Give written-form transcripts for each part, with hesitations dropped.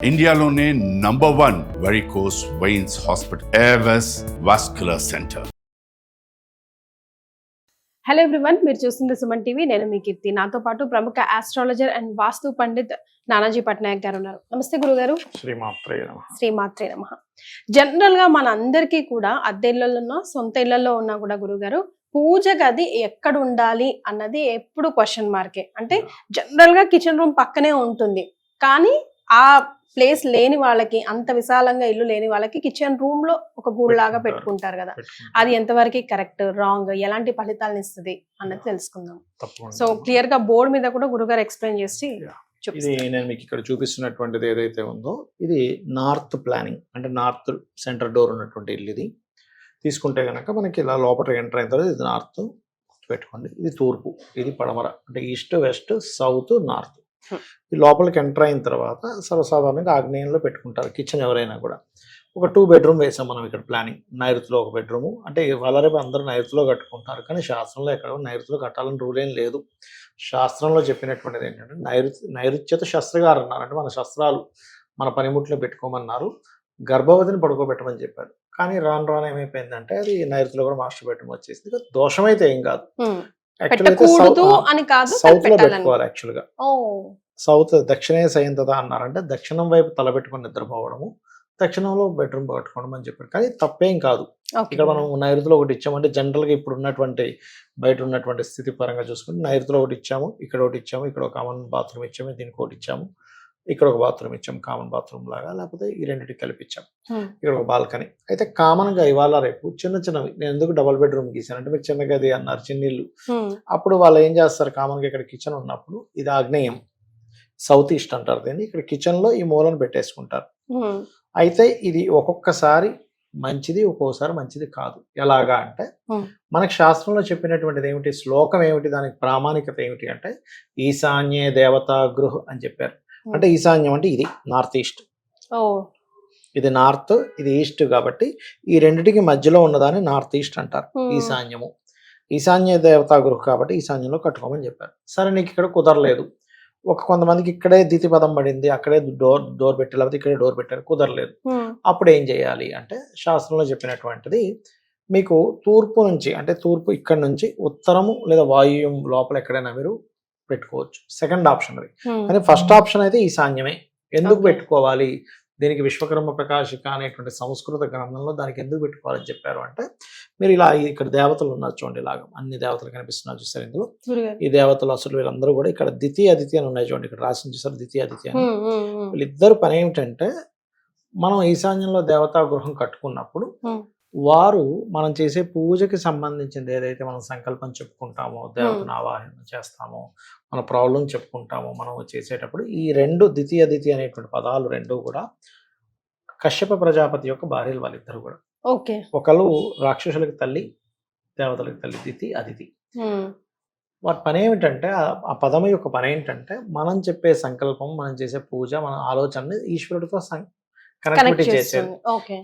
ఇండియాలోనే #1 varicose veins hospital Avis vascular centre. Hello everyone, మీరు చూస్తుంది సుమన్ టీవీ. నేను మీ కీర్తి. నాతో పాటు ప్రముఖ ఆస్ట్రాలజర్ అండ్ వాస్తు పండిత్ నానాజీ పట్నాయక్ గారు ఉన్నారు. నమస్తే గురుగారు. శ్రీమాత్రే నమః. జనరల్ గా మన అందరికీ కూడా అద్దె ఇళ్లలో ఉన్నా సొంత ఇళ్లలో ఉన్నా కూడా గురుగారు, పూజ గది ఎక్కడ ఉండాలి అన్నది ఎప్పుడు క్వశ్చన్ మార్కే. అంటే జనరల్ గా కిచెన్ రూమ్ పక్కనే ఉంటుంది, కానీ ఆ ప్లేస్ లేని వాళ్ళకి, అంత విశాలంగా ఇల్లు లేని వాళ్ళకి కిచెన్ రూమ్ లో ఒక గూడులాగా పెట్టుకుంటారు కదా. అది ఎంతవరకు కరెక్ట్, రాంగ్, ఎలాంటి ఫలితాలను ఇస్తుంది అన్నది తెలుసుకుందాం. సో క్లియర్ గా బోర్డు మీద కూడా గురుగారు ఎక్స్ప్లెయిన్ చేసి ఇది నేను మీకు ఇక్కడ చూపిస్తున్నటువంటిది ఏదైతే ఉందో ఇది నార్త్ ప్లానింగ్, అంటే నార్త్ సెంటర్ డోర్ ఉన్నటువంటి ఇల్లు. ఇది తీసుకుంటే కనుక మనకి ఇలా లోపల ఎంటర్ అయిన తర్వాత ఇది నార్త్ పెట్టుకోండి, ఇది తూర్పు, ఇది పడమర, అంటే ఈస్ట్ వెస్ట్ సౌత్ నార్త్. ఈ లోపలికి ఎంటర్ అయిన తర్వాత సర్వసాధారణంగా ఆగ్నేయంలో పెట్టుకుంటారు కిచెన్. ఎవరైనా కూడా ఒక 2 బెడ్రూమ్ వేసాం మనం ఇక్కడ ప్లానింగ్. నైరుతిలో ఒక బెడ్రూము, అంటే వాళ్ళరేపు అందరూ నైరుతిలో కట్టుకుంటారు, కానీ శాస్త్రంలో ఎక్కడ నైరుతిలో కట్టాలని రూల్ ఏం లేదు. శాస్త్రంలో చెప్పినటువంటిది ఏంటంటే నైరుత్యత శస్త్రగారు అన్నారు, అంటే మన శస్త్రాలు మన పనిముట్లో పెట్టుకోమన్నారు, గర్భవతిని పడుకోబెట్టమని చెప్పారు. కానీ రాను రాను ఏమైపోయిందంటే అది నైరుతిలో కూడా మాస్టర్ బెడ్రూమ్ వచ్చేసింది. దోషం అయితే ఏం కాదు, సౌత్ లో పెట్టుకోవాలి. యాక్చువల్ గా సౌత్ దక్షిణే సయంతత అన్నారంటే దక్షిణం వైపు తలబెట్టుకుని నిద్రపోవడము, దక్షిణంలో బెడ్రూమ్ పెట్టుకోవడం అని చెప్పారు. కానీ తప్పేం కాదు. ఇక్కడ మనం నైరుతిలో ఒకటి ఇచ్చామంటే జనరల్ గా ఇప్పుడు ఉన్నటువంటి బయట ఉన్నటువంటి స్థితి పరంగా చూసుకుంటే నైరుతిలో ఒకటి ఇచ్చాము, ఇక్కడ ఒకటి ఇచ్చాము, ఇక్కడ ఒక కామన్ బాత్రూమ్ ఇచ్చాము, దీనికి ఒకటి ఇచ్చాము, ఇక్కడ ఒక బాత్రూమ్ ఇచ్చాము కామన్ బాత్రూమ్ లాగా, లేకపోతే ఈ రెండింటికి కలిపిచ్చాం. ఇక్కడ ఒక బాల్కనీ. అయితే కామన్ గా ఇవాళ రేపు చిన్న చిన్నవి, నేను ఎందుకు డబుల్ బెడ్రూమ్ గీసాను అంటే మీరు చిన్న గది అన్నారు, చిన్నిళ్ళు. అప్పుడు వాళ్ళు ఏం చేస్తారు, కామన్ గా ఇక్కడ కిచెన్ ఉన్నప్పుడు ఇది ఆగ్నేయం, సౌత్ ఈస్ట్ అంటారు దీన్ని. ఇక్కడ కిచెన్ లో ఈ మూలను పెట్టేసుకుంటారు. అయితే ఇది ఒక్కొక్కసారి మంచిది, ఒక్కోసారి మంచిది కాదు. ఎలాగా అంటే మనకి శాస్త్రంలో చెప్పినటువంటిది ఏమిటి, శ్లోకం ఏమిటి, దానికి ప్రామాణికత ఏమిటి అంటే ఈశాన్యే దేవతా గృహ అని చెప్పారు. అంటే ఈశాన్యం అంటే ఇది నార్త్ ఈస్ట్, ఇది నార్త్, ఇది ఈస్ట్, కాబట్టి ఈ రెండిటికి మధ్యలో ఉన్నదాన్ని నార్త్ ఈస్ట్ అంటారు ఈశాన్యము. ఈశాన్య దేవతా గృహ కాబట్టి ఈశాన్యంలో కట్టుకోమని చెప్పారు. సరే, నీకు ఇక్కడ కుదరలేదు, కొంతమందికి ఇక్కడే దితి పదం పడింది, అక్కడే డోర్ పెట్టారు, లేకపోతే ఇక్కడే డోర్ పెట్టారు, కుదరలేదు. అప్పుడు ఏం చేయాలి అంటే శాస్త్రంలో చెప్పినటువంటిది మీకు తూర్పు నుంచి, అంటే తూర్పు ఇక్కడ నుంచి ఉత్తరము లేదా వాయువ్యం లోపల ఎక్కడైనా మీరు పెట్టుకోవచ్చు. సెకండ్ ఆప్షన్ అది. కానీ ఫస్ట్ ఆప్షన్ అయితే ఈశాన్యమే. ఎందుకు పెట్టుకోవాలి, దీనికి విశ్వకర్మ ప్రకాశిక అనేటువంటి సంస్కృత గ్రంథంలో దానికి ఎందుకు పెట్టుకోవాలని చెప్పారు అంటే, మీరు ఇలా ఇక్కడ దేవతలు ఉన్నారు చూడండి, ఇలాగ అన్ని దేవతలు కనిపిస్తున్నారు చూసారు ఇందులో. ఈ దేవతలు అసలు వీళ్ళందరూ కూడా ఇక్కడ దితి అదితి అని ఉన్నాయి చూడండి, ఇక్కడ రాసి చూసారు దితి అదితి అని. వీళ్ళిద్దరు పని ఏమిటంటే, మనం ఈశాన్యంలో దేవతా గృహం కట్టుకున్నప్పుడు వారు మనం చేసే పూజకి సంబంధించింది ఏదైతే మనం సంకల్పం చెప్పుకుంటామో, దేవతను ఆవాహన చేస్తామో, మన ప్రాబ్లం చెప్పుకుంటామో మనం చేసేటప్పుడు ఈ రెండు ద్వితీయ అదితి అనేటువంటి పదాలు రెండు కూడా కశ్యప ప్రజాపతి యొక్క భార్యలు వాళ్ళిద్దరు కూడా. ఒకళ్ళు రాక్షసులకి తల్లి, దేవతలకి తల్లి, దితి అదితి. వాటి పని ఏమిటంటే, ఆ పదం యొక్క పని ఏంటంటే మనం చెప్పే సంకల్పం, మనం చేసే పూజ, మన ఆలోచనని ఈశ్వరుడితో కనెక్టివిటీ చేసేది.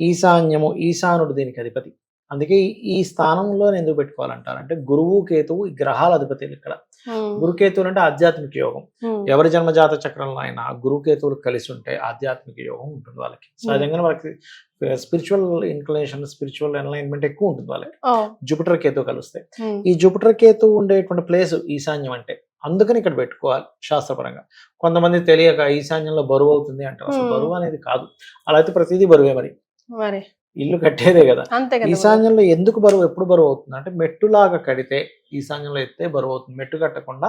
ఈశాన్యము, ఈశానుడు దీనికి అధిపతి. అందుకే ఈ స్థానంలో ఎందుకు పెట్టుకోవాలంటారు అంటే, గురువు కేతువు ఈ గ్రహాల అధిపతులు. ఇక్కడ గురుకేతువులు అంటే ఆధ్యాత్మిక యోగం. ఎవరి జన్మజాత చక్రంలో అయినా గురుకేతువులు కలిసి ఉంటే ఆధ్యాత్మిక యోగం ఉంటుంది వాళ్ళకి. సహజంగా వాళ్ళకి స్పిరిచువల్ ఇన్క్లినేషన్, స్పిరిచువల్ ఎన్లైన్మెంట్ ఎక్కువ ఉంటుంది వాళ్ళకి. జూపిటర్ కేతువు కలిస్తే, ఈ జూపిటర్ కేతువు ఉండేటువంటి ప్లేస్ ఈశాన్యం అంటే, అందుకని ఇక్కడ పెట్టుకోవాలి శాస్త్రపరంగా. కొంతమంది తెలియక ఈశాన్యంలో బరువు అవుతుంది అంటారు. అసలు బరువు అనేది కాదు, అలా అయితే ప్రతిదీ బరువే. మరి ఇల్లు కట్టేదే కదా. ఈశాన్యంలో ఎందుకు బరువు, ఎప్పుడు బరువు అవుతుంది అంటే, మెట్టులాగా కడితే ఈశాన్యంలో ఎత్తే బరువు అవుతుంది. మెట్టు కట్టకుండా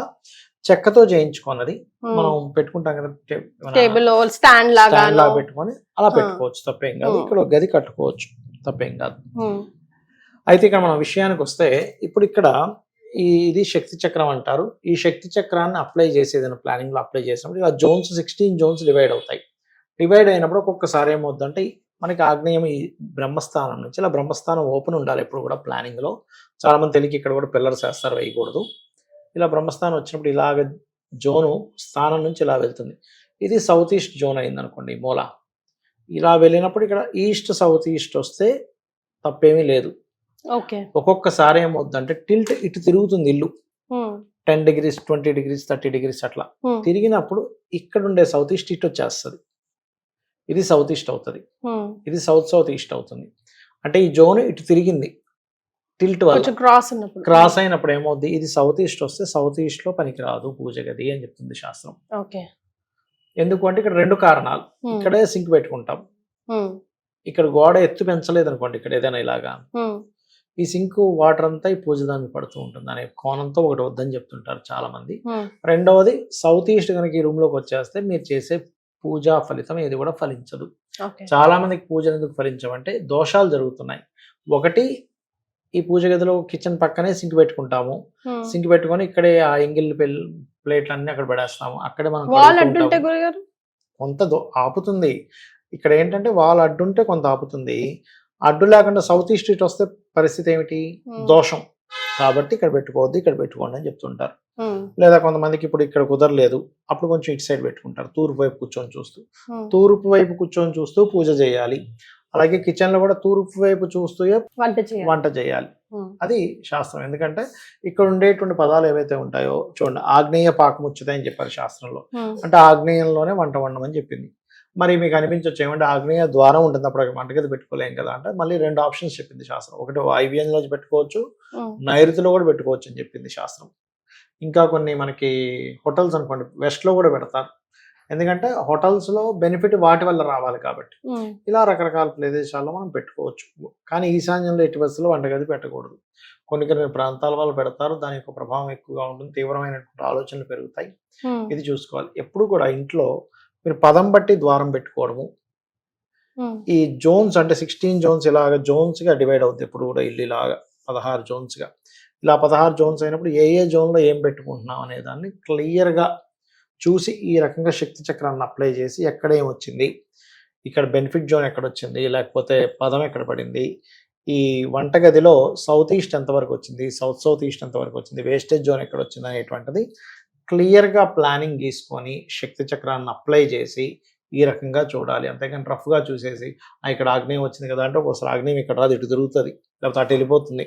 చెక్కతో చేయించుకున్నది మనం పెట్టుకుంటాం కదా, స్టాండ్ లాగా పెట్టుకొని అలా పెట్టుకోవచ్చు, తప్పేం కాదు. ఇక్కడ ఒక గది కట్టుకోవచ్చు, తప్పేం కాదు. అయితే ఇక్కడ మన విషయానికి వస్తే, ఇప్పుడు ఇక్కడ ఇది శక్తి చక్రం అంటారు. ఈ శక్తి చక్రాన్ని అప్లై చేసేది ప్లానింగ్ లో అప్లై చేసినప్పుడు ఇలా జోన్స్ 16 జోన్స్ డివైడ్ అవుతాయి. డివైడ్ అయినప్పుడు ఒక్కొక్కసారి ఏమవుతుందంటే, మనకి ఆగ్నేయం ఈ బ్రహ్మస్థానం నుంచి, ఇలా బ్రహ్మస్థానం ఓపెన్ ఉండాలి ఎప్పుడు కూడా ప్లానింగ్ లో. చాలా మంది తెలియక ఇక్కడ కూడా పిల్లర్స్ వేస్తారు, వేయకూడదు. ఇలా బ్రహ్మస్థానం వచ్చినప్పుడు ఇలాగ జోను స్థానం నుంచి ఇలా వెళ్తుంది. ఇది సౌత్ ఈస్ట్ జోన్ అయింది అనుకోండి, మూల. ఇలా వెళ్ళినప్పుడు ఇక్కడ ఈస్ట్ సౌత్ ఈస్ట్ వస్తే తప్పేమీ లేదు. ఒక్కొక్కసారి ఏమవుతుందంటే టిల్ట్ ఇటు తిరుగుతుంది ఇల్లు, 10 degrees 20 degrees 30 degrees అట్లా తిరిగినప్పుడు ఇక్కడ ఉండే సౌత్ ఈస్ట్ ఇటు వచ్చేస్తుంది. ఇది సౌత్ ఈస్ట్ అవుతుంది, ఇది సౌత్ ఈస్ట్ అవుతుంది. అంటే ఈ జోన్ ఇటు తిరిగింది టిల్ట్ వల్ల, క్రాస్ అయినప్పుడు ఏమవుద్ది, ఇది సౌత్ ఈస్ట్ వస్తే సౌత్ ఈస్ట్ లో పనికిరాదు పూజ గది అని చెప్తుంది శాస్త్రం. ఎందుకు అంటే ఇక్కడ రెండు కారణాలు. ఇక్కడే సింక్ పెట్టుకుంటాం, ఇక్కడ గోడ ఎత్తు పెంచలేదు అనుకోండి, ఇక్కడ ఏదైనా ఇలాగా ఈ సింక్ వాటర్ అంతా ఈ పూజ దానికి పడుతూ ఉంటుంది అనే కోణంతో ఒకటి వద్దని చెప్తుంటారు చాలా మంది. రెండవది సౌత్ ఈస్ట్ కనుక ఈ రూమ్ లోకి వచ్చేస్తే మీరు చేసే పూజా ఫలితం ఏది కూడా ఫలించదు. చాలా మందికి పూజలు ఎందుకు ఫలించమంటే దోషాలు జరుగుతున్నాయి. ఒకటి, ఈ పూజ గదిలో కిచెన్ పక్కనే సింక్ పెట్టుకుంటాము, సింక్ పెట్టుకొని ఇక్కడే ఆ ఎంగిల్ ప్లేట్లు అన్ని అక్కడ పడేస్తాము, అక్కడే మనం కొంత ఆపుతుంది. ఇక్కడ ఏంటంటే వాల్ అడ్డుంటే కొంత ఆపుతుంది, అడ్డు లేకుండా సౌత్ ఈస్ట్ ఇటు వస్తే పరిస్థితి ఏమిటి, దోషం. కాబట్టి ఇక్కడ పెట్టుకోవద్దు, ఇక్కడ పెట్టుకోండి అని చెప్తుంటారు. లేదా కొంతమందికి ఇప్పుడు ఇక్కడ కుదరలేదు, అప్పుడు కొంచెం ఇటు సైడ్ పెట్టుకుంటారు, తూర్పు వైపు కూర్చొని చూస్తూ. తూర్పు వైపు కూర్చొని చూస్తూ పూజ చేయాలి. అలాగే కిచెన్ లో కూడా తూర్పు వైపు చూస్తూ వంట చేయాలి. అది శాస్త్రం. ఎందుకంటే ఇక్కడ ఉండేటువంటి పదాలు ఏవైతే ఉంటాయో చూడండి, ఆగ్నేయ పాకముచ్చుత అని చెప్పారు శాస్త్రంలో. అంటే ఆగ్నేయంలోనే వంట వండమని చెప్పింది. మరి మీకు అనిపించవచ్చు ఏమంటే ఆగ్నేయ ద్వారం ఉంటుంది, అప్పుడు వంటగది పెట్టుకోలేం కదా అంటే, మళ్ళీ రెండు ఆప్షన్స్ చెప్పింది శాస్త్రం. ఒకటి వాయువ్యంలో పెట్టుకోవచ్చు, నైరుతిలో కూడా పెట్టుకోవచ్చు అని చెప్పింది శాస్త్రం. ఇంకా కొన్ని మనకి హోటల్స్ అనుకోండి వెస్ట్ లో కూడా పెడతారు, ఎందుకంటే హోటల్స్ లో బెనిఫిట్ వాటి వల్ల రావాలి కాబట్టి. ఇలా రకరకాల ప్రదేశాల్లో మనం పెట్టుకోవచ్చు. కానీ ఈశాన్యంలో ఎట్టి పరిస్థితుల్లో వంటగది పెట్టకూడదు. కొన్ని ప్రాంతాల వాళ్ళు పెడతారు, దాని యొక్క ప్రభావం ఎక్కువగా ఉంటుంది, తీవ్రమైనటువంటి ఆలోచనలు పెరుగుతాయి. ఇది చూసుకోవాలి. ఎప్పుడు కూడా ఇంట్లో మీరు పదం బట్టి ద్వారం పెట్టుకోవడము. ఈ జోన్స్ అంటే 16 జోన్స్ ఇలాగ జోన్స్ గా డివైడ్ అవుతుంది. ఎప్పుడు కూడా ఇల్లు ఇలాగా 16 జోన్స్ గా, ఇలా 16 జోన్స్ అయినప్పుడు ఏ జోన్ లో ఏం పెట్టుకుంటున్నాం అనే దాన్ని క్లియర్ గా చూసి ఈ రకంగా శక్తి చక్రాన్ని అప్లై చేసి ఎక్కడ ఏమొచ్చింది, ఇక్కడ బెనిఫిట్ జోన్ ఎక్కడ వచ్చింది, లేకపోతే పదం ఎక్కడ పడింది, ఈ వంటగదిలో సౌత్ ఈస్ట్ ఎంతవరకు వచ్చింది, సౌత్ ఈస్ట్ ఎంతవరకు వచ్చింది, వేస్టేజ్ జోన్ ఎక్కడ వచ్చింది అనేటువంటిది క్లియర్గా ప్లానింగ్ గీసుకొని శక్తి చక్రాన్ని అప్లై చేసి ఈ రకంగా చూడాలి. అంతేకాని రఫ్గా చూసేసి ఇక్కడ ఆగ్నేయం వచ్చింది కదా అంటే ఒకసారి ఆగ్నేయం ఇక్కడ రాదు, ఇటు తిరుగుతుంది, లేకపోతే అటు వెళ్ళిపోతుంది,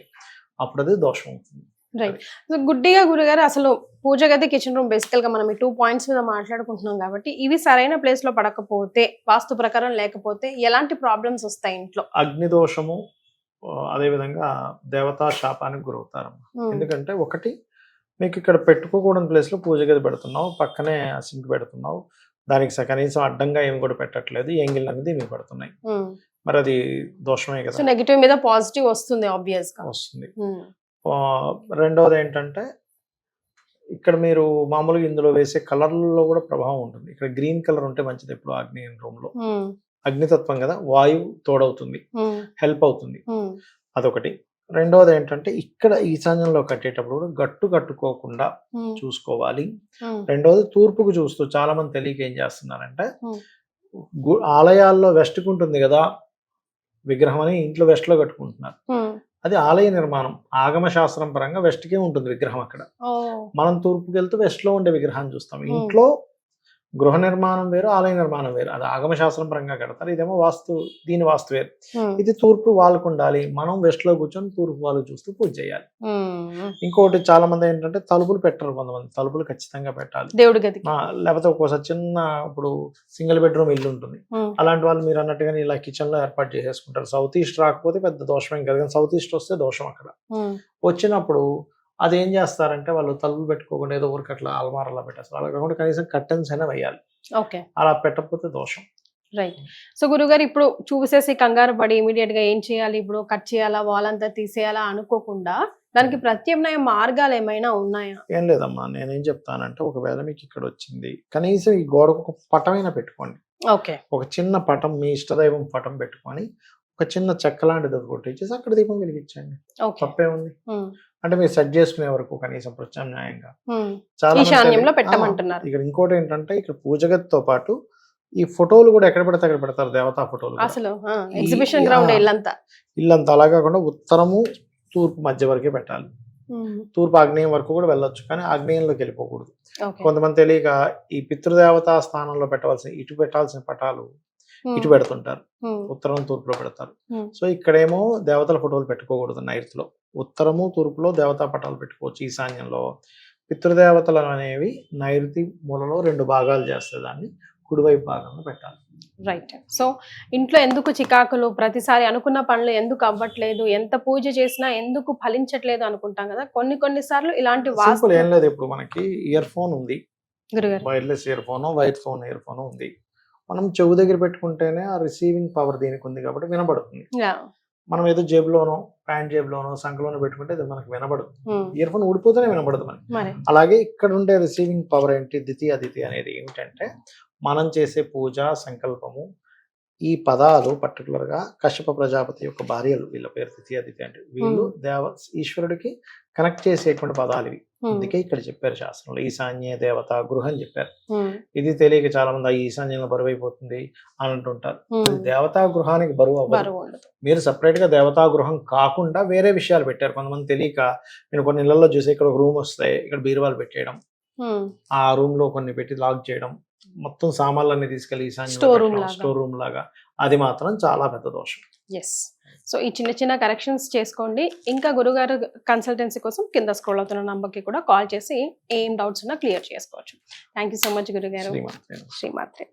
అప్పుడు అది దోషం అవుతుంది. రైట్. సో గుడ్డిగా గురుగారు, అసలు పూజ గది కిచెన్ రూమ్ బేసికల్ గా మనం ఈ 2 పాయింట్స్ మీద మాట్లాడుకుంటున్నాం కాబట్టి, ఇవి సరైన ప్లేస్ లో పడకపోతే, వాస్తు ప్రకారం లేకపోతే ఎలాంటి ప్రాబ్లమ్స్ వస్తాయి ఇంట్లో? అగ్ని దోషము, అదేవిధంగా దేవతా శాపానికి గురవుతారు. ఎందుకంటే ఒకటి, మీకు ఇక్కడ పెట్టుకోకూడని ప్లేస్ లో పూజ గది పెడుతున్నావు, పక్కనే సింక్ పెడుతున్నావు, దానికి కనీసం అడ్డంగా ఏమి కూడా పెట్టట్లేదు, ఎంగిల్ అనేది మీకు పడుతున్నాయి, మరి అది దోషమే కదా. నెగిటివ్ మీద పాజిటివ్ వస్తుంది, ఆబ్వియస్ గా వస్తుంది. రెండవది ఏంటంటే ఇక్కడ మీరు మామూలుగా ఇందులో వేసే కలర్లలో కూడా ప్రభావం ఉంటుంది. ఇక్కడ గ్రీన్ కలర్ ఉంటే మంచిది ఎప్పుడు ఆగ్నేయ రూమ్ లో, అగ్నితత్వం కదా, వాయువు తోడవుతుంది, హెల్ప్ అవుతుంది, అదొకటి. రెండవది ఏంటంటే ఇక్కడ ఈశాన్యంలో కట్టేటప్పుడు కూడా గట్టు కట్టుకోకుండా చూసుకోవాలి. రెండవది తూర్పుకు చూస్తూ, చాలా మంది తెలియక ఏం చేస్తున్నారంటే ఆలయాల్లో వెస్ట్కు ఉంటుంది కదా విగ్రహం అని ఇంట్లో వెస్ట్ లో కట్టుకుంటున్నారు. అది ఆలయ నిర్మాణం, ఆగమ శాస్త్రం పరంగా వెస్ట్కే ఉంటుంది విగ్రహం. అక్కడ మనం తూర్పుకి వెళ్తూ వెస్ట్ లో ఉండే విగ్రహాన్ని చూస్తాం. ఇంట్లో గృహ నిర్మాణం వేరు, ఆలయ నిర్మాణం వేరు. అది ఆగమ శాస్త్రం పరంగా కడతారు, ఇదేమో వాస్తు, దీని వాస్తు వేరు. ఇది తూర్పు వాళ్ళకు ఉండాలి, మనం వెస్ట్ లో కూర్చొని తూర్పు వాళ్ళు చూస్తూ పూజ చేయాలి. ఇంకోటి చాలా మంది ఏంటంటే తలుపులు పెట్టరు, కొంతమంది తలుపులు ఖచ్చితంగా పెట్టాలి దేవుడి గది, లేకపోతే ఒక్కోసారి చిన్న ఇప్పుడు సింగిల్ బెడ్రూమ్ ఇల్లు ఉంటుంది, అలాంటి వాళ్ళు మీరు అన్నట్టుగానే ఇలా కిచెన్ లో ఏర్పాటు చేసేసుకుంటారు. సౌత్ ఈస్ట్ రాకపోతే పెద్ద దోషమేం కాదు, కానీ సౌత్ ఈస్ట్ వస్తే దోషం. అక్కడ వచ్చినప్పుడు అదేం చేస్తారంటే వాళ్ళు తలుపులు పెట్టుకోకుండా ఏదో ఊరికి అట్లా అల్మారాలో పెట్టేస్తారు. అలా కాకుండా కనీసం కర్టన్స్ అయినా వేయాలి, అలా పెట్టకపోతే దోషం. రైట్. సో గురుగారు, ఇప్పుడు చూసేసి కంగారు పడి ఇమీడియట్ గా ఏం చేయాలి, ఇప్పుడు కట్ చేయాలా, వాల్ అంతా తీసేయాలా అనుకోకుండా దానికి ప్రత్యామ్నాయ మార్గాలు ఏమైనా ఉన్నాయా? ఏం లేదమ్మా, నేనేం చెప్తానంటే ఒకవేళ మీకు ఇక్కడ వచ్చింది, కనీసం ఈ గోడకు ఒక పటమైనా పెట్టుకోండి. ఒక చిన్న పటం, మీ ఇష్టదైవం పటం పెట్టుకొని ఒక చిన్న చెక్క లాంటిది కొట్టించేసి అక్కడ దీపం వెలిగించండి, తప్పే ఉంది. అంటే మీరు సెట్ చేసుకునే వరకు కనీసం ప్రత్యామ్నాయంగా చాలా పెట్టమంటున్నారు. ఇక్కడ ఇంకోటి ఏంటంటే ఇక్కడ పూజ గదితో పాటు ఈ ఫోటోలు కూడా ఎక్కడ పెడితే అక్కడ పెడతారు, దేవతా ఫోటోలు. అసలు ఎగ్జిబిషన్ గ్రౌండ్ ఇల్లంతా అలా కాకుండా ఉత్తరము తూర్పు మధ్య వరకే పెట్టాలి. తూర్పు ఆగ్నేయం వరకు కూడా వెళ్ళొచ్చు, కానీ ఆగ్నేయంలోకి వెళ్ళిపోకూడదు. కొంతమంది తెలియక ఈ పితృదేవతా స్థానంలో ఇటు పెట్టాల్సిన పటాలు ఇటు పెడుతుంటారు, ఉత్తరం తూర్పులో పెడతారు. సో ఇక్కడేమో దేవతల ఫోటోలు పెట్టుకోకూడదు నైరుతిలో, ఉత్తరము తూర్పులో దేవతా పటాలు పెట్టుకోవచ్చు. ఈశాన్యంలో పితృదేవతలు అనేవి నైరుతి మూలలో 2 భాగాలు చేస్తాయి, దాన్ని కుడివైపు భాగంలో పెట్టాలి. రైట్. సో ఇంట్లో ఎందుకు చికాకులు, ప్రతిసారి అనుకున్న పనులు ఎందుకు అవ్వట్లేదు, ఎంత పూజ చేసినా ఎందుకు ఫలించట్లేదు అనుకుంటాం కదా, కొన్ని సార్లు ఇలాంటి సింపుల్ ఏం లేదు. ఇప్పుడు మనకి ఇయర్ ఫోన్ ఉంది, గురుగారు, wireless year phone, wire phone, year phone ఉంది. మనం చెవు దగ్గర పెట్టుకుంటేనే ఆ రిసీవింగ్ పవర్ దీనికి ఉంది కాబట్టి వినబడుతుంది. మనం ఏదో జేబులోనో, ప్యాంట్ జేబులోనో, సంఖలోనో పెట్టుకుంటే అది మనకు వినబడదు. ఇయర్ ఫోన్ ఊడిపోతేనే వినబడదు మనకి. అలాగే ఇక్కడ ఉండే రిసీవింగ్ పవర్ ఏంటి, ద్వితీయ అదితి అనేది ఏమిటంటే మనం చేసే పూజ, సంకల్పము, ఈ పదాలు పర్టికులర్ గా కశ్యప ప్రజాపతి యొక్క భార్యలు, వీళ్ళ పేరు ద్వితీయ అదితి అంటే వీళ్ళు ఈశ్వరుడికి కనెక్ట్ చేసేటువంటి పదాలు ఇవి. అందుకే ఇక్కడ చెప్పారు శాస్త్రంలో ఈశాన్య దేవత గృహం అని చెప్పారు. ఇది తెలియక చాలా మంది ఆ ఈశాన్యంలో బరువు అయిపోతుంది అని అంటుంటారు. దేవతా గృహానికి బరువు అవ్వదు. మీరు సపరేట్ గా దేవతా గృహం కాకుండా వేరే విషయాలు పెట్టారు. కొంతమంది తెలియక నేను కొన్ని ఇళ్లలో చూసి ఇక్కడ ఒక రూమ్ వస్తాయి, ఇక్కడ బీరువాలు పెట్టేయడం, ఆ రూమ్ లో కొన్ని పెట్టి లాక్ చేయడం, మొత్తం సామాన్లన్నీ తీసుకెళ్లి స్టోర్ రూమ్ లాగా, అది మాత్రం చాలా పెద్ద దోషం. ఎస్. సో ఈ చిన్న కరెక్షన్స్ చేసుకోండి. ఇంకా గురుగారు కన్సల్టెన్సీ కోసం కింద స్క్రోల్ అవుతున్న నంబర్కి కూడా కాల్ చేసి ఏం డౌట్స్ ఉన్నా క్లియర్ చేసుకోవచ్చు. థ్యాంక్ యూ సో మచ్ గురుగారు. శ్రీమాత్రే.